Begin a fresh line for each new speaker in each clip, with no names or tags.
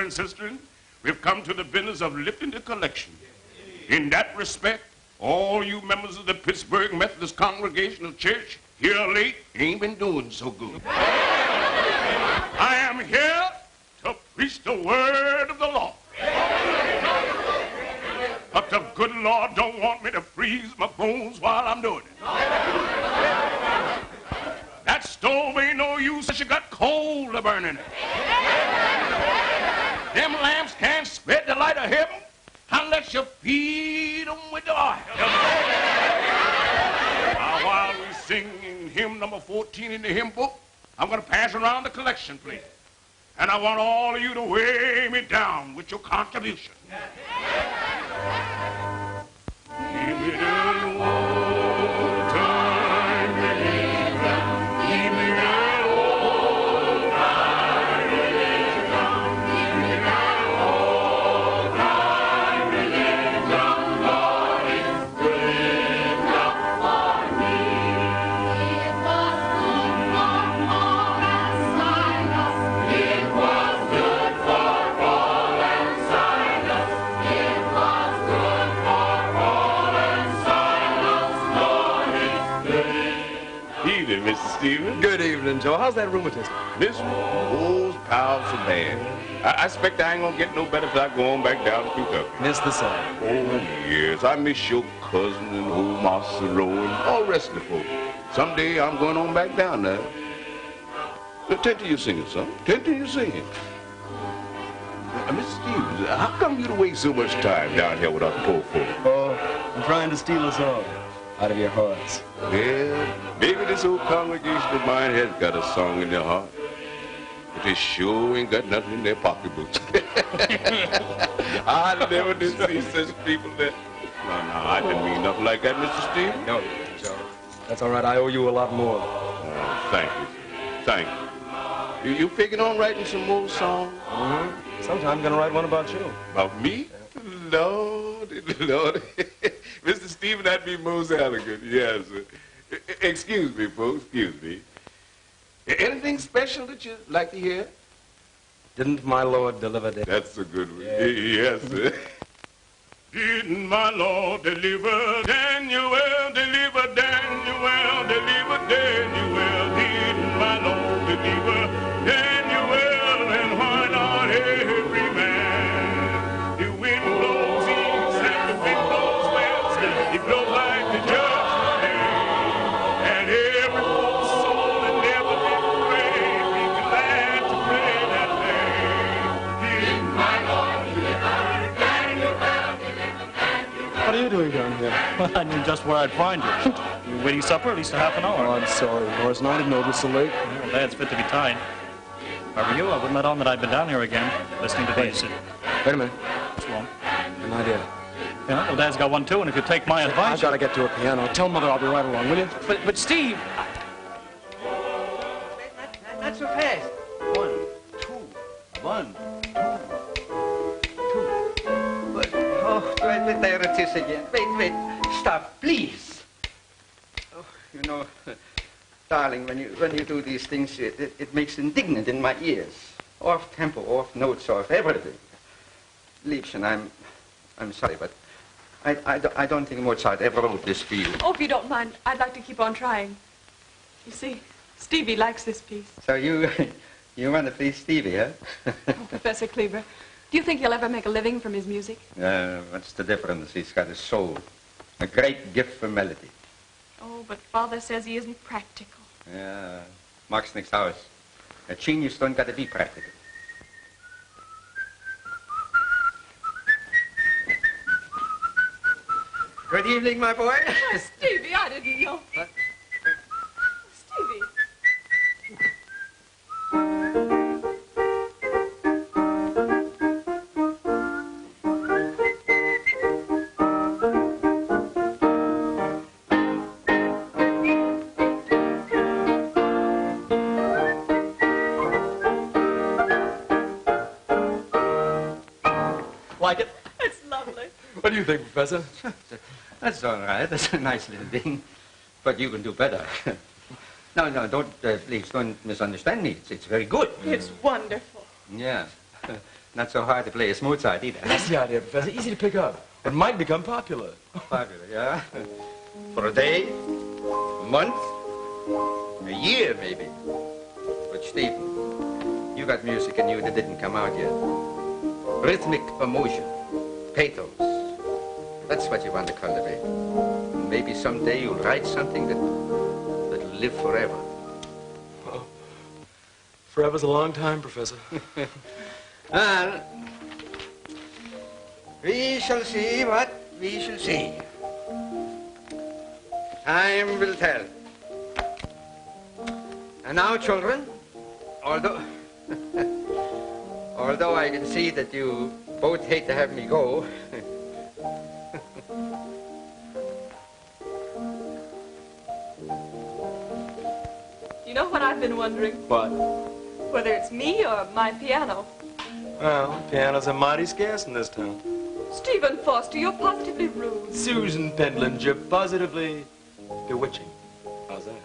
Sisters, we've come to the business of lifting the collection. In that respect, all you members of the Pittsburgh Methodist Congregational Church here late ain't been doing so good. I am here to preach the word of the Lord. But the good Lord don't want me to freeze my bones while I'm doing it. That stove ain't no use unless you got coal to burn in it. Them lamps can't spread the light of heaven unless you feed them with the oil. Now, while we sing in hymn number 14 in the hymn book, I'm going to pass around the collection plate. And I want all of you to weigh me down with your contribution. Give me the old time religion. Give me the old time religion. Give me the old time religion. Lord, it's good enough for me. It was good for Paul and Silas. It was good for Paul and Silas. It was good for Paul and Silas. Lord, it's good.
Evening, Mr. Stevens.
Good evening, Joe. How's that rheumatism?
This old powerful bad. I expect I ain't gonna get no better if I go on back down to Kentucky.
Miss the sun.
Oh, yes. I miss your cousin and old Master Rowe and all the rest of the folks. Someday I'm going on back down there. Tend to you singing, son. Tend to you singing. Mr. Stevens, how come you to waste so much time down here with us poor folk?
Oh, I'm trying to steal us all out of your hearts.
Well, maybe this old congregation of mine has got a song in their heart. But they sure ain't got nothing in their pocketbooks. I never did see such people that... No, I didn't mean nothing like that, Mr. Stevens.
No, Joe. That's all right. I owe you a lot more.
Oh, thank you, sir. Thank you. You picking on writing some more songs?
Mm-hmm. Sometime I'm going to write one about you.
About me? Yeah. Lord. Mr. Stevens, that'd be most elegant. Yes, sir. Excuse me, folks. Excuse me. Anything special that you'd like to hear?
Didn't my Lord deliver Daniel?
That's a good one. Yeah. Yes, sir.
Didn't my Lord deliver Daniel, deliver Daniel, deliver Daniel? Didn't my Lord deliver Daniel? And why not every man? The wind blows east and the wind blows west. It blows like the judgment day. And every poor soul that never did pray be glad to pray that day. Didn't my Lord deliver Daniel?
What are you doing down here?
Well, I knew just where I'd find you. You were waiting supper at least a half an hour.
Oh, I'm sorry, Morris. I didn't know it was so late.
Well, Dad's fit to be tied. If I were you, I wouldn't let on that I'd been down here again, listening to these.
Wait a minute.
What's wrong?
An idea.
Yeah, well, Dad's got one too, and if you take my advice...
I've got to get to a piano. Tell Mother I'll be right along, will you?
But Steve...
Not so fast. 1, 2, 1, 2, 2. But, oh, there it is again. Wait. Stop, please. Oh, you know, darling, when you do these things, it makes indignant in my ears. Off tempo, off notes, off everything. Liebchen, I'm sorry, but I don't think Mozart ever wrote this for you.
Oh, if you don't mind, I'd like to keep on trying. You see, Stevie likes this piece.
So you want to please Stevie, huh?
Oh, Professor Kleber, do you think he'll ever make a living from his music?
What's the difference? He's got a soul. A great gift for melody.
Oh, but Father says he isn't practical.
Yeah, macht's nichts aus. A genius don't got to be practical. Good evening, my boy.
Oh, Stevie, I didn't know.
What?
Stevie.
Like it?
It's lovely.
What do you think, Professor?
That's all right. That's a nice little thing. But you can do better. No, please don't misunderstand me. It's very good.
It's wonderful.
Yeah. Not so hard to play as Mozart either.
That's the idea, Professor. Easy to pick up. It might become popular.
Popular, yeah? For a day, a month, a year maybe. But Stephen, you got music in you that didn't come out yet. Rhythmic emotion, pathos. That's what you want to cultivate. Maybe someday you'll write something that'll live forever.
Oh, forever's a long time, Professor.
Well, we shall see what we shall see. Time will tell. And now, children, although I can see that you both hate to have me go,
You know what I've been wondering?
What?
Whether it's me or my piano.
Well, pianos are mighty scarce in this town.
Stephen Foster, you're positively rude.
Susan Pentland, you're positively bewitching. How's that?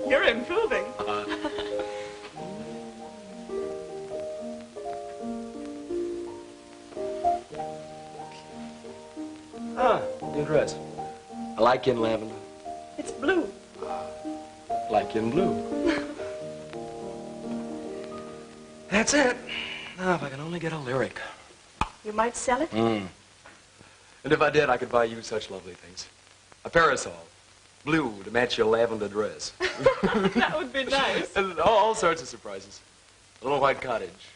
You're improving.
New dress. I like you in lavender.
It's blue.
Like you in blue. That's it. Now, if I can only get a lyric.
You might sell it?
And if I did, I could buy you such lovely things. A parasol. Blue to match your lavender dress.
That would be nice.
And all sorts of surprises. A little white cottage.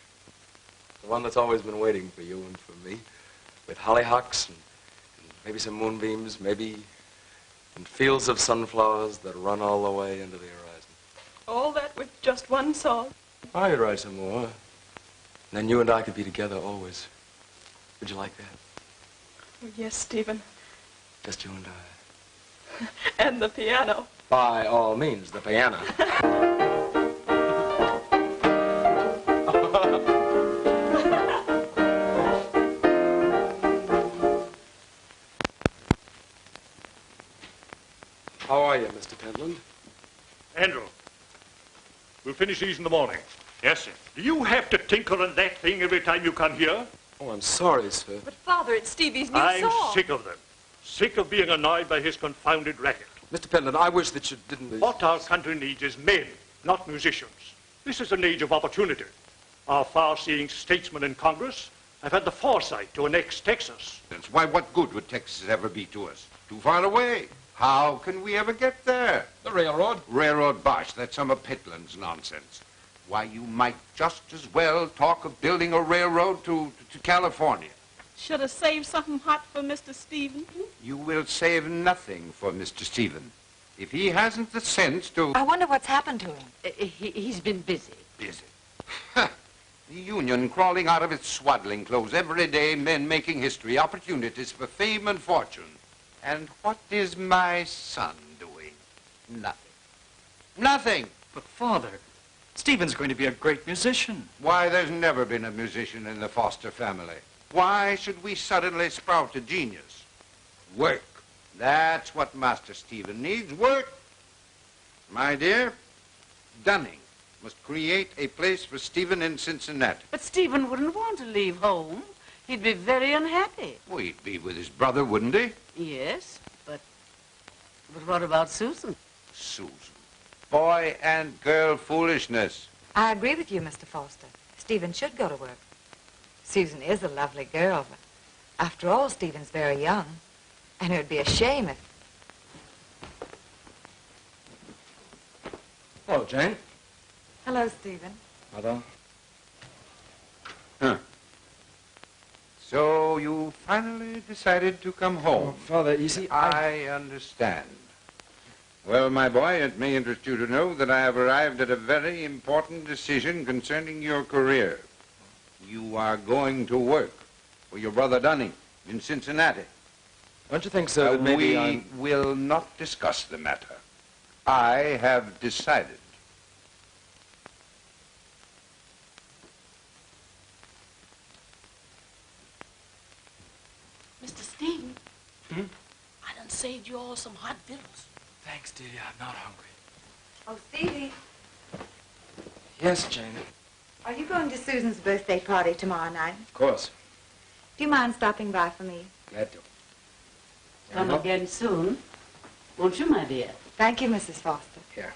The one that's always been waiting for you and for me. With hollyhocks and maybe some moonbeams, maybe and fields of sunflowers that run all the way into the horizon.
All that with just one song.
I could write some more. And then you and I could be together always. Would you like that?
Oh, yes, Stephen.
Just you and I.
And the piano.
By all means, the piano. How are you, Mr. Pentland?
Andrew, we'll finish these in the morning. Yes, sir. Do you have to tinker on that thing every time you come here?
Oh, I'm sorry, sir.
But, Father, it's Stevie's new
I'm
song.
sick of them. Sick of being annoyed by his confounded racket.
Mr. Pentland, I wish that you didn't...
What our country needs is men, not musicians. This is an age of opportunity. Our far-seeing statesmen in Congress have had the foresight to annex Texas.
Why, what good would Texas ever be to us? Too far away. How can we ever get there?
The railroad?
Railroad bosh. That's some of Pitland's nonsense. Why, you might just as well talk of building a railroad to California.
Should have saved something hot for Mr. Stephen.
You will save nothing for Mr. Stephen. If he hasn't the sense to...
I wonder what's happened to him. He's been busy.
Busy. Ha!
The Union crawling out of its swaddling clothes every day, men making history, opportunities for fame and fortune. And what is my son doing? Nothing. Nothing!
But, Father, Stephen's going to be a great musician.
Why, there's never been a musician in the Foster family. Why should we suddenly sprout a genius? Work. That's what Master Stephen needs, work. My dear, Dunning must create a place for Stephen in Cincinnati.
But Stephen wouldn't want to leave home. He'd be very unhappy.
Well, he'd be with his brother, wouldn't he?
Yes, but what about Susan?
Susan. Boy and girl foolishness.
I agree with you, Mr. Foster. Stephen should go to work. Susan is a lovely girl, but after all, Stephen's very young. And it would be a shame if...
Hello, Jane.
Hello, Stephen.
Mother.
Huh. So you finally decided to come home.
Father, you see,
I understand. Well, my boy, it may interest you to know that I have arrived at a very important decision concerning your career. You are going to work for your brother Dunning in Cincinnati.
Don't you think, sir, that maybe
we will not discuss the matter. I have decided.
Mr. Stephen, I done saved you all some hot victuals.
Thanks, dearie. I'm not hungry.
Oh, Stevie,
Yes, Jane.
are you going to Susan's birthday party tomorrow night?
Of course.
Do you mind stopping by for me?
Glad to.
Come again soon. Won't you, my dear?
Thank you, Mrs. Foster.
Here.